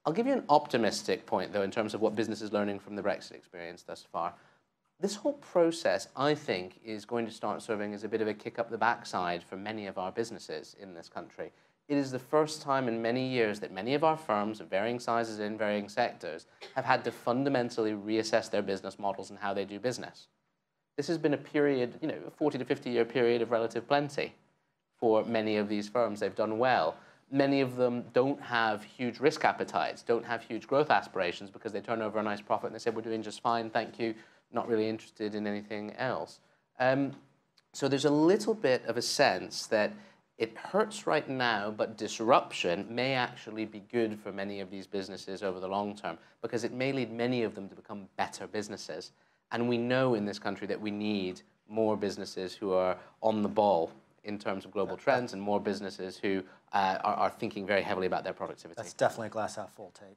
I'll give you an optimistic point, though, in terms of what business is learning from the Brexit experience thus far. This whole process, I think, is going to start serving as a bit of a kick up the backside for many of our businesses in this country. It is the first time in many years that many of our firms of varying sizes in varying sectors have had to fundamentally reassess their business models and how they do business. This has been a period, a 40 to 50-year period of relative plenty for many of these firms. They've done well. Many of them don't have huge risk appetites, don't have huge growth aspirations because they turn over a nice profit and they say, we're doing just fine, thank you, not really interested in anything else. So there's a little bit of a sense that it hurts right now, but disruption may actually be good for many of these businesses over the long term because it may lead many of them to become better businesses. And we know in this country that we need more businesses who are on the ball in terms of global trends and more businesses who are thinking very heavily about their productivity. That's definitely a glass half full take.